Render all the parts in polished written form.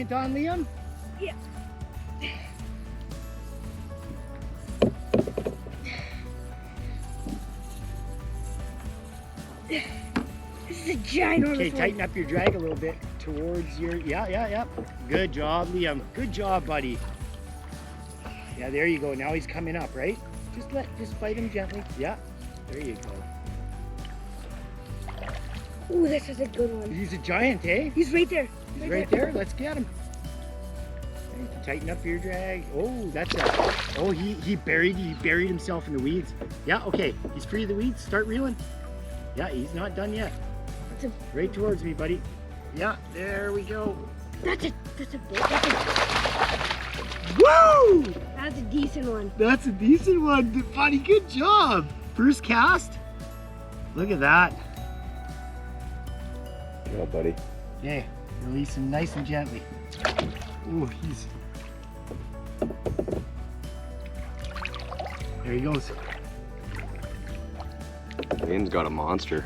giant on, Liam? Yeah. This is a ginormous Okay, one. tighten up your drag a little bit towards your, yeah. Good job, Liam. Good job, buddy. Yeah, there you go. Now he's coming up, right? Just bite him gently. Yeah, there you go. Ooh, this is a good one. He's a giant, eh? He's right there. He's right there. Let's get him. Tighten up your drag. Oh, that's a, oh, he buried himself in the weeds. Yeah, okay. He's free of the weeds. Start reeling. Yeah, he's not done yet. Right towards me, buddy. Yeah, there we go. That's a Woo! That's a decent one. That's a decent one, buddy. Good job. First cast. Look at that. Yeah, buddy. Okay, release him nice and gently. Ooh, there he goes. Liam's got a monster.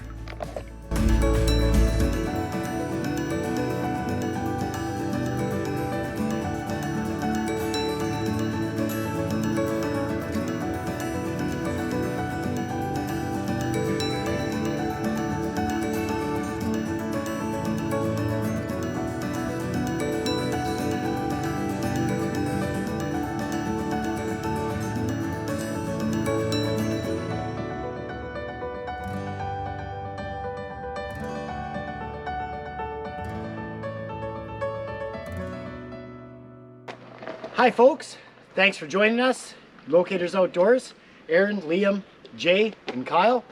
Hi folks, thanks for joining us. Locators Outdoors, Aaron, Liam, Jay, and Kyle.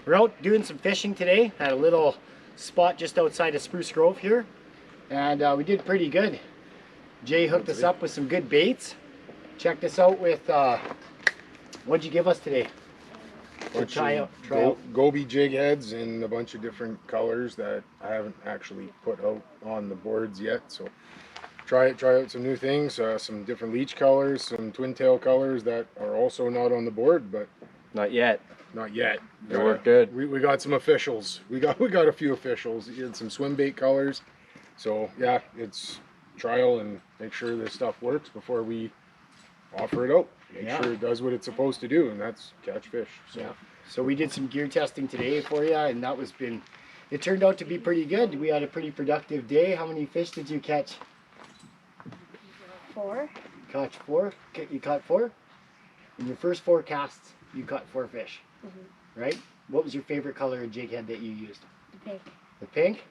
We're out doing some fishing today at a little spot just outside of Spruce Grove here. And we did pretty good. Jay hooked us up with some good baits. Checked us out with, what'd you give us today? Try out. Goby jig heads in a bunch of different colors that I haven't actually put out on the boards yet. So try out some new things, some different leech colors, some twin tail colors that are also not on the board, but Not yet. not yet. They work good. We got some officials. We got a few officials. We had some swim bait colors. So yeah, it's trial and make sure this stuff works before we offer it out. Make sure it does what it's supposed to do, and that's catch fish. So Yeah. So we did some gear testing today for you, and it turned out to be pretty good. We had a pretty productive day. How many fish did you catch? 4. Caught 4. You caught 4. In your first 4 casts, you caught 4 fish. Right? What was your favorite color of jig head that you used? The pink. The pink?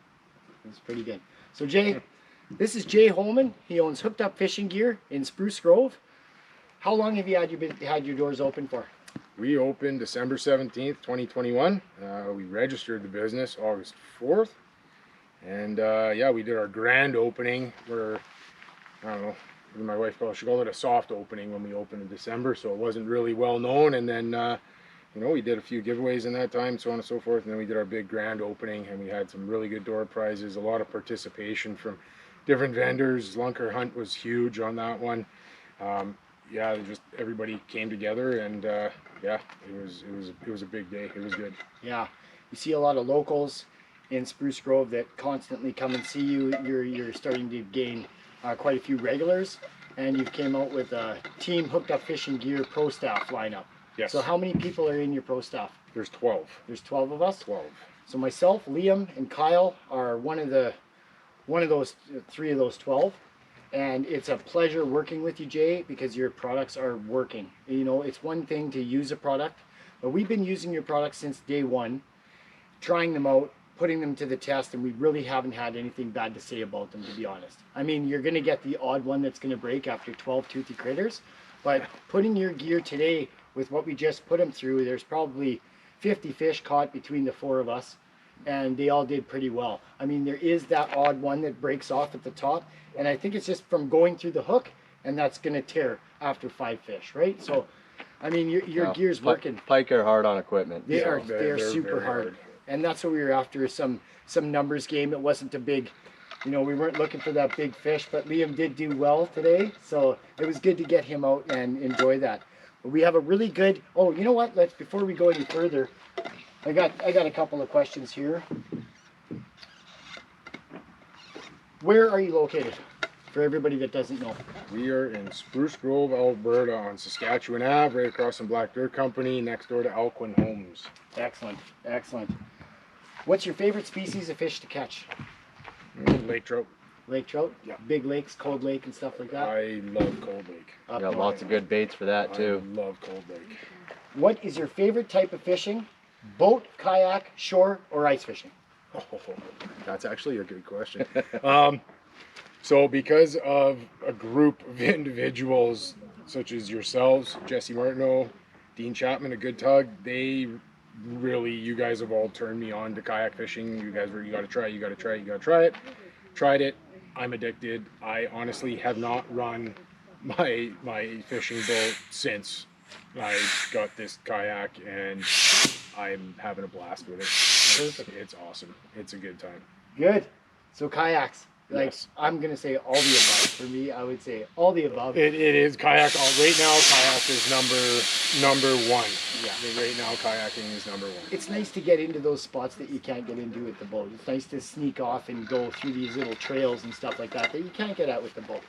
That's pretty good. So Jay, this is Jay Hollman. He owns Hooked Up Fishing Gear in Spruce Grove. How long have you had your doors open for? we opened December 17th, 2021. We registered the business August 4th. And yeah, we did our grand opening where, I don't know, my wife she called it a soft opening when we opened in December, so it wasn't really well known. And then you know, we did a few giveaways in that time, so on and so forth, and then we did our big grand opening, and we had some really good door prizes, a lot of participation from different vendors. Lunker Hunt was huge on that one. Yeah, just everybody came together, and yeah, it was a big day. It was good. Yeah, you see a lot of locals in Spruce Grove that constantly come and see you. You're starting to gain quite a few regulars, and you've came out with a Team Hooked Up Fishing Gear Pro Staff lineup. Yes. So how many people are in your pro staff? There's 12. There's 12 of us. 12. So myself, Liam, and Kyle are one of those 3 of those 12. And it's a pleasure working with you, Jay, because your products are working. You know, it's one thing to use a product, but we've been using your products since day one, trying them out, putting them to the test, and we really haven't had anything bad to say about them, to be honest. I mean, you're going to get the odd one that's going to break after 12 toothy critters, but putting your gear today with what we just put them through, there's probably 50 fish caught between the 4 of us, and they all did pretty well. I mean, there is that odd one that breaks off at the top, and I think it's just from going through the hook, and that's going to tear after 5 fish, right? So, I mean, your gear's working. Pike are hard on equipment. They're they're super very hard. And that's what we were after, some numbers game. It wasn't a big, you know, we weren't looking for that big fish, but Liam did do well today, so it was good to get him out and enjoy that. But we have a really good, oh, you know what, before we go any further, I got a couple of questions here. Where are you located? for everybody that doesn't know? We are in Spruce Grove, Alberta on Saskatchewan Ave, right across from Black Dirt Company, next door to Alquin Homes. Excellent, excellent. What's your favorite species of fish to catch? Lake trout. Lake trout? Yeah. Big lakes, Cold Lake and stuff like that? I love Cold Lake. Up Got north. lots of good baits for that too. I love Cold Lake. What is your favorite type of fishing? Boat, kayak, shore, or ice fishing? Oh, that's actually a good question. So because of a group of individuals such as yourselves, Jesse Martineau, Dean Chapman, a good tug, they really, you guys have all turned me on to kayak fishing. You guys were, you gotta try it, you gotta try it, you gotta try it. Tried it, I'm addicted. I honestly have not run my fishing boat since I got this kayak, and I'm having a blast with it. It's awesome. It's a good time. Good. So kayaks. Like, Yes. I'm going to say all the above. For me, I would say all the above. It is kayak. Right now, kayak is number one. Yeah. Right now, kayaking is number one. It's nice to get into those spots that you can't get into with the boat. It's nice to sneak off and go through these little trails and stuff like that you can't get at with the boat.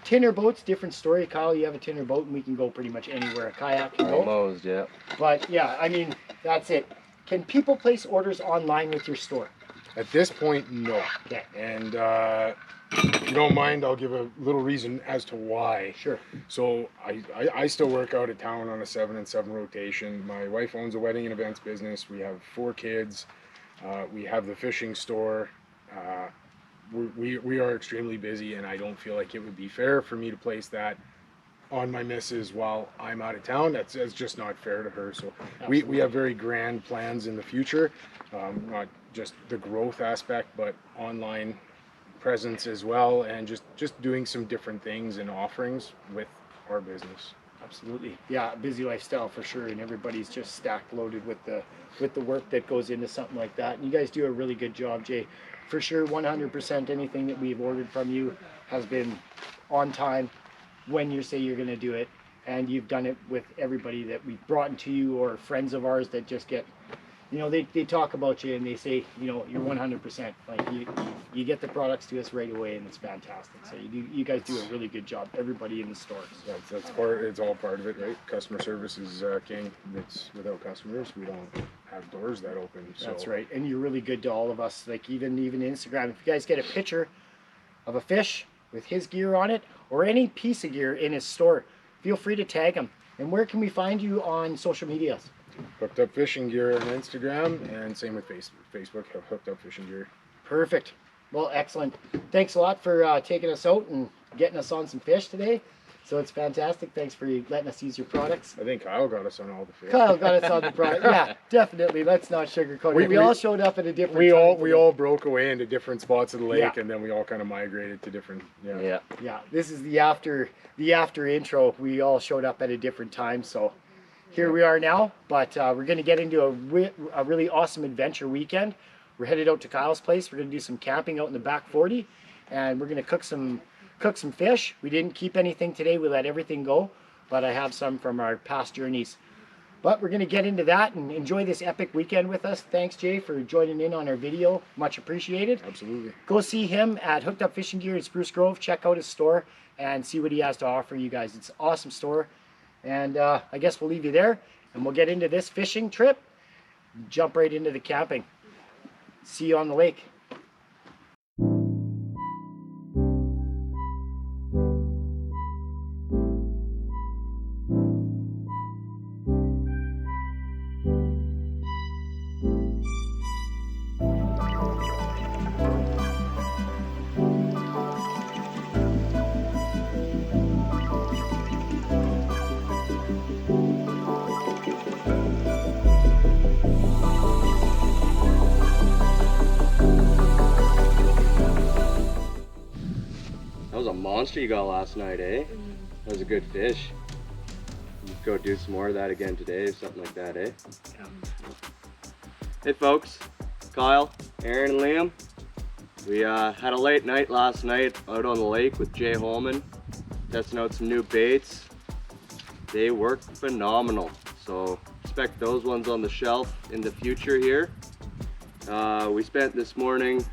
Tinner boats, different story. Kyle, you have a tinner boat and we can go pretty much anywhere a kayak can go. Almost, yeah. But yeah, I mean, that's it. Can people place orders online with your store? At this point, no. Okay. And if you don't mind, I'll give a little reason as to why. Sure. So I still work out of town on a 7 and 7 rotation. My wife owns a wedding and events business. We have 4 kids. We have the fishing store. We are extremely busy, and I don't feel like it would be fair for me to place that on my missus while I'm out of town. That's just not fair to her. So we have very grand plans in the future, not just the growth aspect, but online presence as well, and just doing some different things and offerings with our business. Absolutely. Yeah, busy lifestyle for sure, and everybody's just stacked loaded with the work that goes into something like that. And you guys do a really good job, Jay. For sure, 100% anything that we've ordered from you has been on time when you say you're going to do it, and you've done it with everybody that we've brought into you, or friends of ours that just get, you know, they talk about you and they say, you know, you're 100%. Like you get the products to us right away, and it's fantastic. So you guys do a really good job. Everybody in the stores. That's part. It's all part of it, right? Customer service is king. It's without customers, we don't have doors that open. So. That's right, and you're really good to all of us. Like even Instagram. If you guys get a picture of a fish with his gear on it, or any piece of gear in his store, feel free to tag him. And where can we find you on social medias? Hooked Up Fishing Gear on Instagram, and same with Facebook. Hooked Up Fishing Gear. Perfect. Well, excellent. Thanks a lot for taking us out and getting us on some fish today. So it's fantastic. Thanks for letting us use your products. I think Kyle got us on all the fish. Kyle got us on the product. Yeah, definitely. Let's not sugarcoat it. We all showed up at a different time. We all broke away into different spots of the lake, Yeah. and then we all kind of migrated to different. Yeah. Yeah, this is the after intro. We all showed up at a different time, so here we are now. But we're going to get into a really awesome adventure weekend. We're headed out to Kyle's place. We're going to do some camping out in the back 40, and we're going to cook some fish. We didn't keep anything today. We let everything go, but I have some from our past journeys. But we're going to get into that and enjoy this epic weekend with us. Thanks, Jay, for joining in on our video. Much appreciated. Absolutely. Go see him at Hooked Up Fishing Gear in Spruce Grove. Check out his store and see what he has to offer you guys. It's an awesome store. And I guess we'll leave you there, and we'll get into this fishing trip. Jump right into the camping. See you on the lake. That was a monster you got last night, eh? That was a good fish. You go do some more of that again today, something like that, eh? Hey folks, Kyle, Aaron, and Liam. We had a late night last night out on the lake with Jay Hollman, testing out some new baits. They work phenomenal, so expect those ones on the shelf in the future here. We spent this morning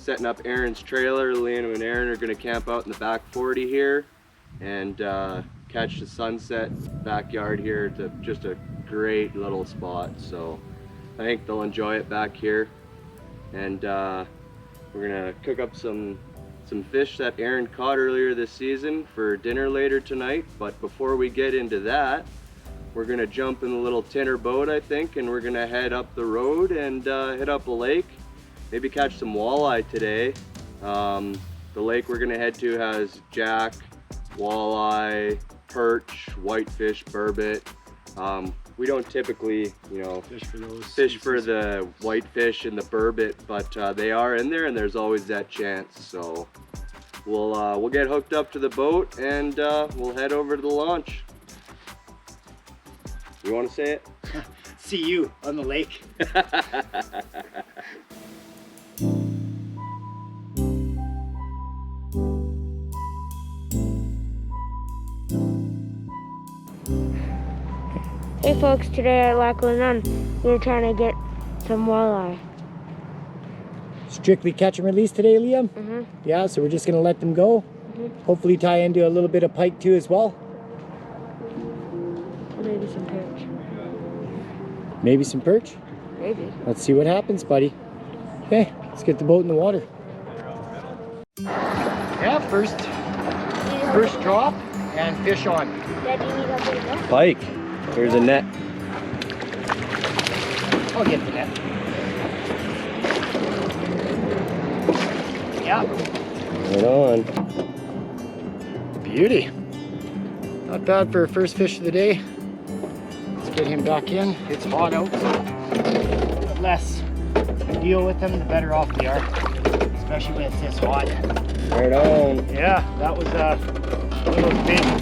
setting up Aaron's trailer. Liam and Aaron are gonna camp out in the back 40 here and catch the sunset backyard here. It's just a great little spot. So I think they'll enjoy it back here. And we're gonna cook up some fish that Aaron caught earlier this season for dinner later tonight. But before we get into that, we're gonna jump in the little tinner boat, I think, and we're gonna head up the road and hit up a lake. Maybe catch some walleye today. The lake we're gonna head to has jack, walleye, perch, whitefish, burbot. We don't typically, you know, fish for the whitefish and the burbot, but they are in there, and there's always that chance. So we'll get hooked up to the boat and we'll head over to the launch. You want to say it? See you on the lake. Hey folks, today at Lackland Run, we're trying to get some walleye. Strictly catch and release today, Liam? Mm-hmm. Yeah, so we're just gonna let them go. Mm-hmm. Hopefully tie into a little bit of pike too as well. Maybe some perch. Maybe some perch? Maybe. Let's see what happens, buddy. Okay, let's get the boat in the water. Yeah, first drop and fish on. Dad, do you need help with that? Pike. Here's a net. I'll get the net. Yeah. Right on. Beauty. Not bad for a first fish of the day. Let's get him back in. It's hot out. The less we deal with them, the better off we are. Especially when it's this hot. Right on. Yeah, that was one of those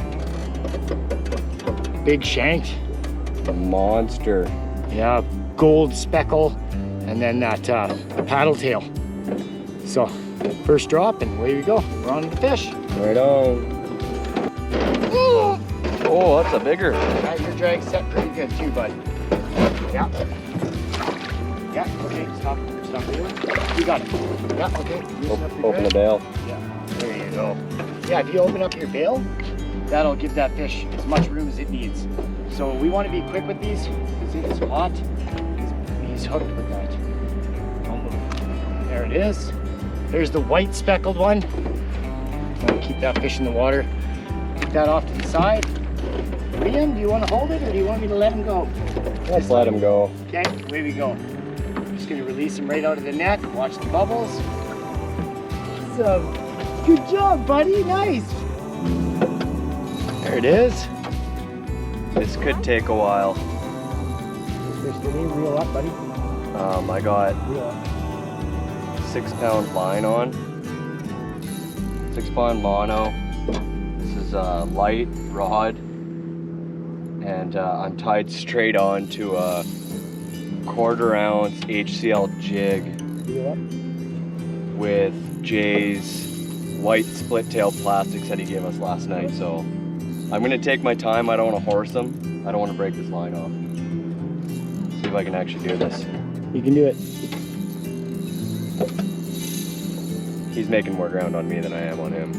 big shanked. A monster. Yeah, gold speckle, and then that the paddle tail. So, first drop, and away we go. We're on the fish. Right on. Oh, that's a bigger. Yeah, your drag's set pretty good too, bud. Yeah. Yeah, okay, stop reeling. You got it. Yeah, okay. Loosen up your Open the drag. bail. Yeah, there you go. Yeah, if you open up your bail, that'll give that fish as much room as it needs. So we want to be quick with these because it is hot. He's hooked with that. Don't move. There it is. There's the white speckled one. I'm gonna keep that fish in the water. Keep that off to the side. Liam, do you want to hold it or do you want me to let him go? Let's let him go. Okay, away we go. Just gonna release him right out of the net. Watch the bubbles. Awesome. Good job, buddy. Nice. There it is. This could take a while. Fish today, reel up, buddy. I got Reel up. 6-pound line on. 6-pound mono. This is a light rod. And I'm tied straight on to a 1/4 ounce HCL jig Reel up. with Jay's white split tail plastics that he gave us last night. So I'm gonna take my time. I don't want to horse him. I don't want to break this line off. See if I can actually do this. You can do it. He's making more ground on me than I am on him.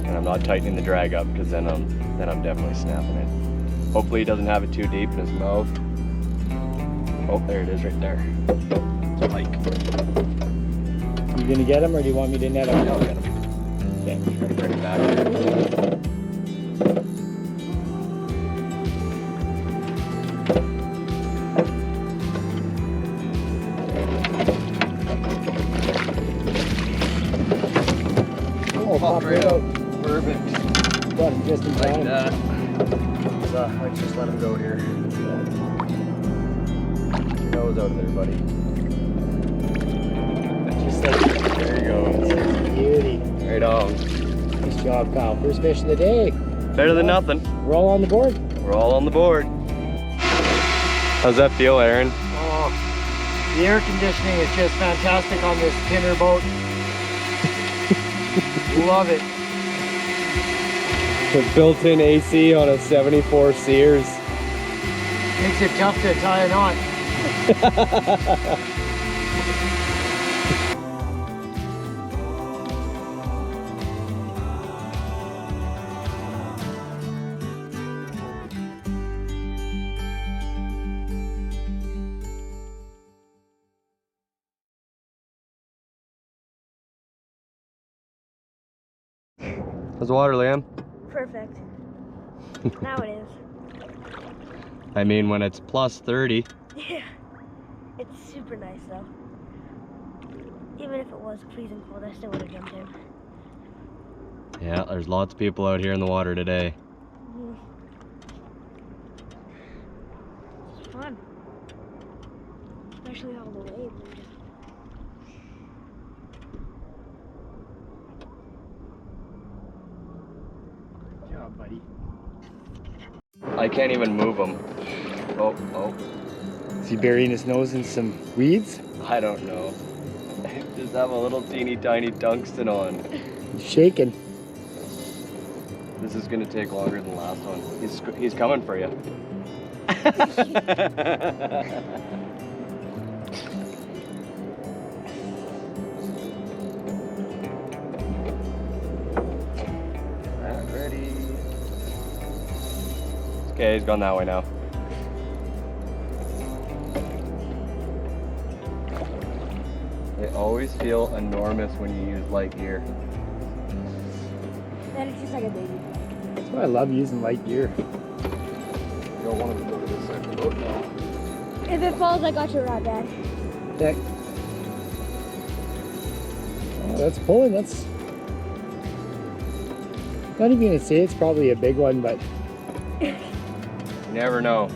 And I'm not tightening the drag up because then I'm definitely snapping it. Hopefully he doesn't have it too deep in his mouth. Oh, there it is right there. Pike. You gonna get him or do you want me to net him? I'll get him. Okay. Try to bring it back. Oh, pop right out. Perfect. Got him just in Like time. that. Let's just let him go here. Nose out of there, buddy. Just like There you go. beauty. Right on. Nice job, Kyle. First fish of the day. Better than nothing. We're all on the board. We're all on the board. How's that feel, Aaron? Oh, the air conditioning is just fantastic on this tinner boat. Love it. The built-in AC on a 74 Sears. Makes it tough to tie a knot. How's the water, Liam? Perfect. Now it is. I mean, when it's plus 30. Yeah. It's super nice though. Even if it was freezing cold, I still would have jumped in. Yeah, there's lots of people out here in the water today. It's fun. Especially all the waves. Good job, buddy. I can't even move them. Oh, oh. Is he burying his nose in some weeds? I don't know. I just have a little teeny tiny tungsten on. He's shaking. This is gonna take longer than the last one. He's coming for you. Ready. Okay, he's gone that way now. They always feel enormous when you use light gear. Then it's just like a baby. That's why I love using light gear. You don't want to go to this side of the boat now. If it falls, I got your rod, Dad. Okay. Oh, that's pulling. That's not even gonna say it's probably a big one, but You never know.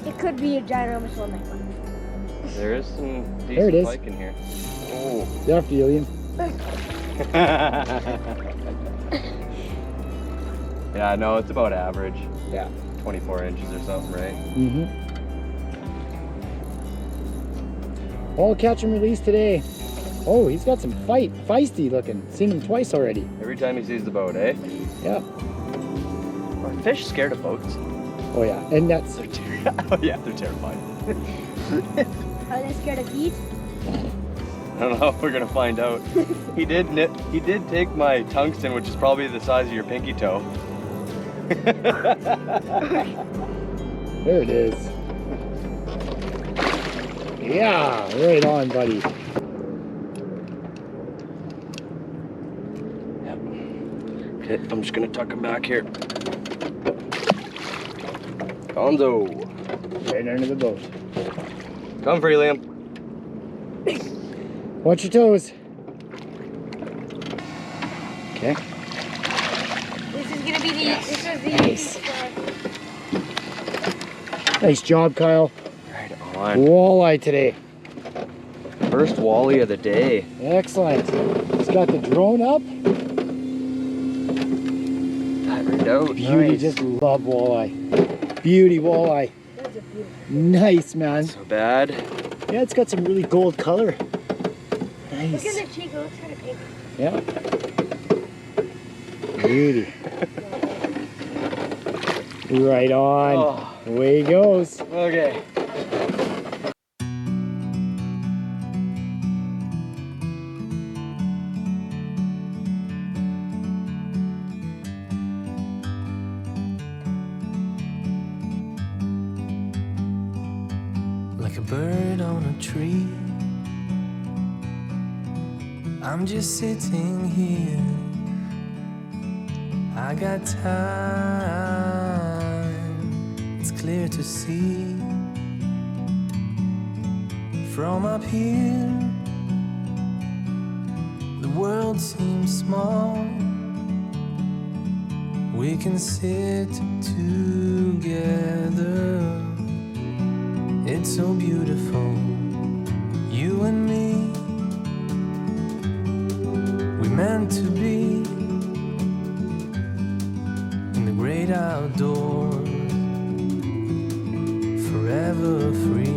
It could be a ginormous one like one. There is some There it decent is. pike in here. Oh. get after you, Liam. Yeah, no, it's about average. Yeah. 24 inches or something, right? Mm-hmm. All catch and release today. Oh, he's got some feisty looking. Seen him twice already. Every time he sees the boat, eh? Yeah. Are fish scared of boats? Oh yeah, and that's Oh yeah, they're terrified. Are they scared of heat? I don't know. We're gonna find out. He did take my tungsten, which is probably the size of your pinky toe. there it is. Yeah, right on, buddy. Okay, I'm just gonna tuck him back here. Gonzo. Right under the boat. Come for you, Liam. Watch your toes. Okay. This is gonna be the. This is the. Nice job, Kyle. Right on. Walleye today. First wally of the day. Excellent. He's got the drone up. That rigged out. Beauty, Nice. just love walleye. Beauty walleye. Those are beautiful. Nice, man. So bad. Yeah, it's got some really gold color. Look Nice. at the cheek. It looks kind of pink. Yeah. Beauty. Right on. Oh, Away he goes. okay. Like a bird on a tree, I'm just sitting here. I got time, it's clear to see. From up here, the world seems small. We can sit together. It's so beautiful, you and me. We meant to be in the great outdoors, forever free.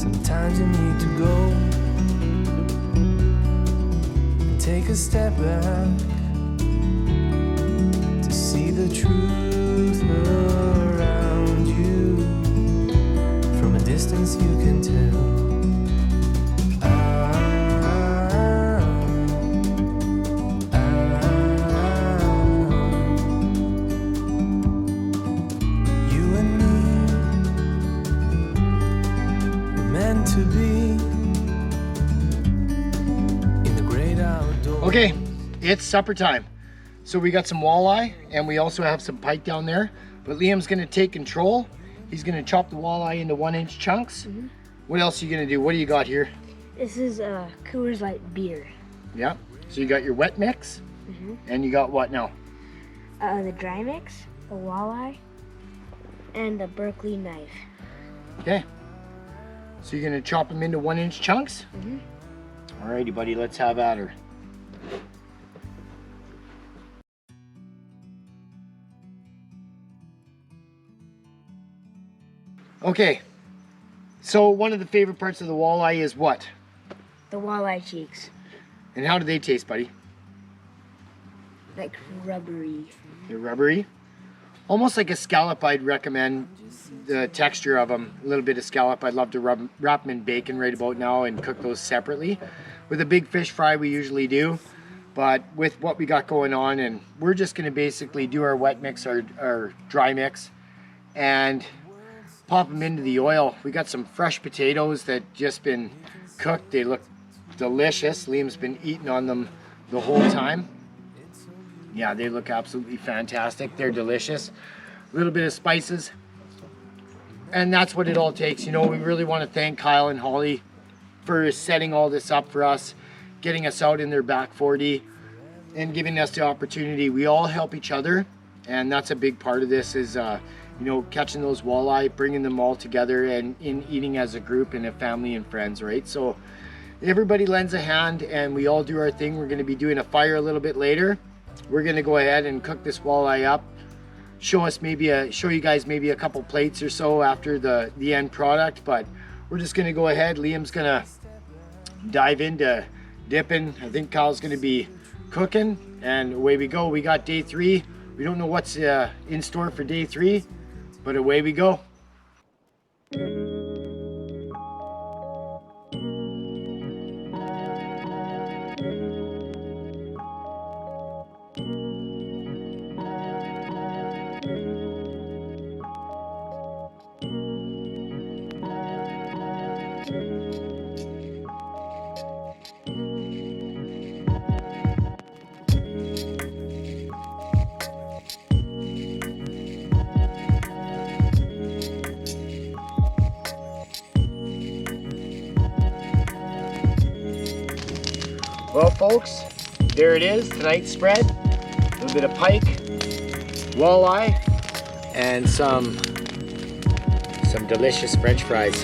Sometimes you need to go and take a step back to see the truth around you. From a distance you can tell. You and me were meant to be in the great outdoors. Okay, it's supper time. So we got some walleye and we also have some pike down there. But Liam's gonna take control. He's gonna chop the walleye into 1-inch chunks. What else are you gonna do? What do you got here? This is Coors Light beer. Yeah. So you got your wet mix, and you got what now? The dry mix, a walleye, and a Berkeley knife. Okay. So you're gonna chop them into 1-inch chunks? Alrighty, buddy. Let's have at her. Okay. So one of the favorite parts of the walleye is what? The walleye cheeks, And how do they taste, buddy? like rubbery. They're rubbery. Almost like a scallop. I'd recommend the texture of them. A little bit of scallop. I'd love to wrap them in bacon right about now and cook those separately. With a big fish fry we usually do. But with what we got going on, and we're just going to basically do our wet mix, our dry mix, and pop them into the oil. We got some fresh potatoes that just been cooked. They look delicious. Liam's been eating on them the whole time. Yeah, they look absolutely fantastic. They're delicious. A little bit of spices. And that's what it all takes. You know, we really want to thank Kyle and Holly for setting all this up for us, getting us out in their back 40 and giving us the opportunity. We all help each other, and that's a big part of this is, you know, catching those walleye, bringing them all together and in eating as a group and a family and friends, right? So everybody lends a hand and we all do our thing. We're going to be doing a fire a little bit later. We're going to go ahead and cook this walleye up. Show you guys maybe a couple plates or so after the end product, but we're just going to go ahead. Liam's going to dive into dipping. I think Kyle's going to be cooking, and away we go. We got day 3. We don't know what's in store for day 3, but away we go. Well, folks, there it is, tonight's spread. A little bit of pike, walleye, and some delicious French fries,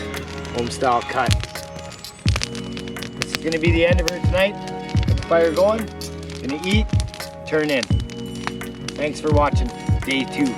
home style cut. This is gonna be the end of her tonight. Got the fire going, gonna eat, turn in. Thanks for watching day 2.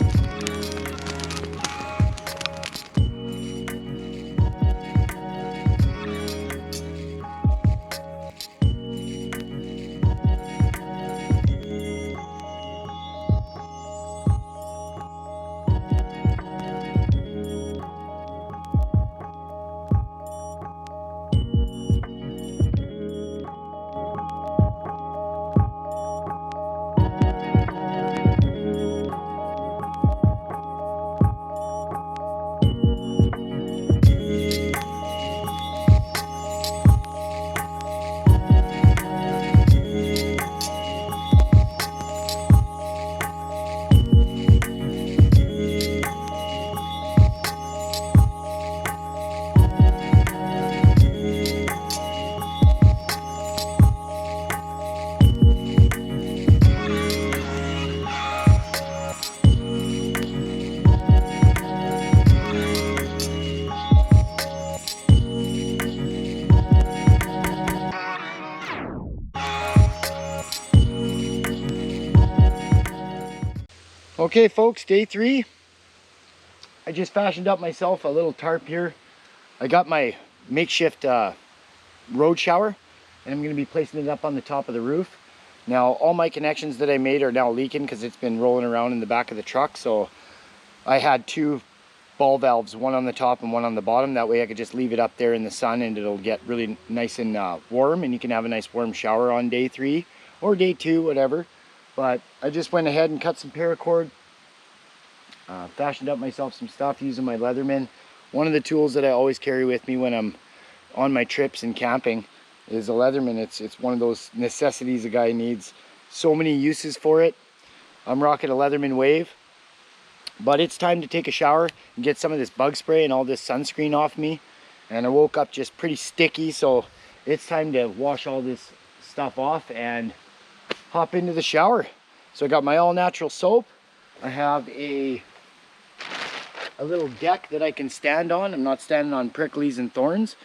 Okay folks, day 3. I just fashioned up myself a little tarp here. I got my makeshift road shower, and I'm going to be placing it up on the top of the roof. Now all my connections that I made are now leaking because it's been rolling around in the back of the truck, so I had 2 ball valves, one on the top and one on the bottom. That way I could just leave it up there in the sun and it'll get really nice and warm, and you can have a nice warm shower on day 3 or day 2, whatever. But I just went ahead and cut some paracord, fashioned up myself some stuff using my Leatherman. One of the tools that I always carry with me when I'm on my trips and camping is a Leatherman. It's one of those necessities a guy needs. So many uses for it. I'm rocking a Leatherman Wave, but it's time to take a shower and get some of this bug spray and all this sunscreen off me. And I woke up just pretty sticky, so it's time to wash all this stuff off and hop into the shower. So I got my all natural soap. I have a little deck that I can stand on. I'm not standing on pricklies and thorns,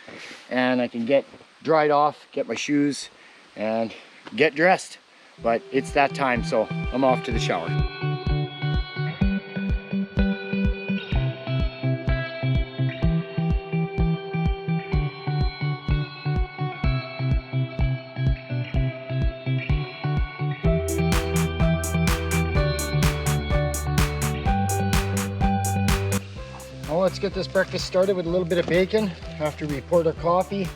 and I can get dried off, get my shoes, and get dressed. But it's that time, so I'm off to the shower. Well, let's get this breakfast started with a little bit of bacon after we poured our coffee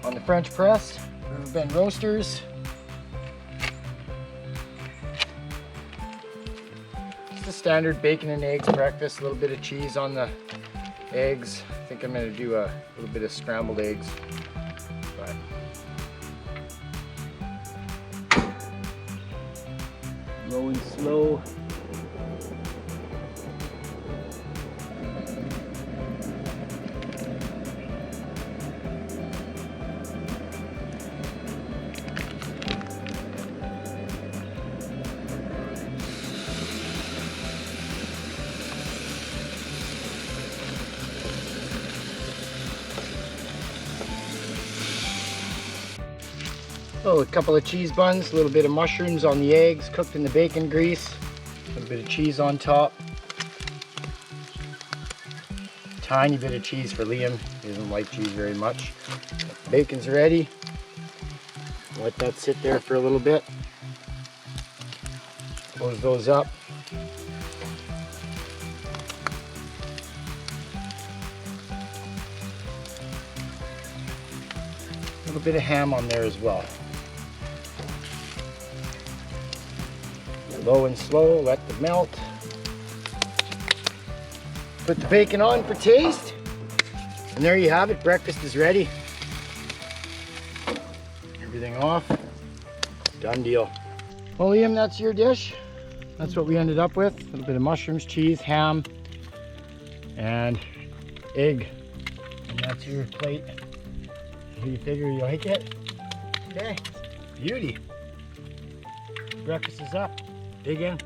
on the French press. River Bend Roasters. Just a standard bacon and eggs breakfast, a little bit of cheese on the eggs. I think I'm going to do a little bit of scrambled eggs. But low and slow. Oh, a couple of cheese buns, a little bit of mushrooms on the eggs, cooked in the bacon grease, a little bit of cheese on top. Tiny bit of cheese for Liam, he doesn't like cheese very much. Bacon's ready. Let that sit there for a little bit. Close those up. A little bit of ham on there as well. Low and slow, let them melt. Put the bacon on for taste. And there you have it, breakfast is ready. Everything off, done deal. Well, Liam, that's your dish. That's what we ended up with. A little bit of mushrooms, cheese, ham, and egg. And that's your plate. Do you figure you like it? Okay, beauty. Breakfast is up. Dig in.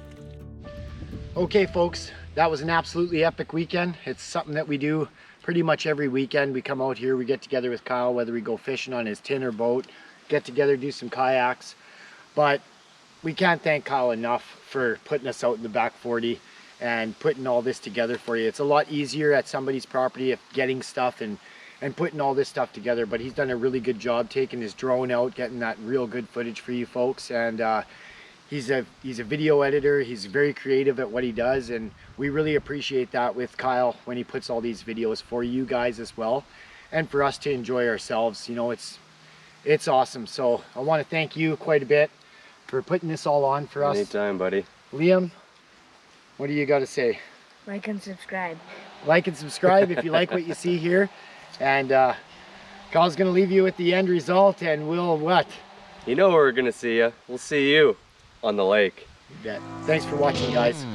Okay, folks, that was an absolutely epic weekend. It's something that we do pretty much every weekend. We come out here, we get together with Kyle, whether we go fishing on his tin or boat, get together, do some kayaks. But we can't thank Kyle enough for putting us out in the back 40 and putting all this together for you. It's a lot easier at somebody's property of getting stuff and putting all this stuff together, but he's done a really good job taking his drone out, getting that real good footage for you folks. And he's a video editor. He's very creative at what he does, and we really appreciate that with Kyle when he puts all these videos for you guys as well, and for us to enjoy ourselves. You know, it's awesome. So I want to thank you quite a bit for putting this all on for us. Anytime, buddy. Liam, what do you got to say? Like and subscribe. Like and subscribe if you like what you see here. And Kyle's gonna leave you with the end result, and we'll what? You know where we're gonna see you. We'll see you on the lake. You bet. Thanks for watching, guys.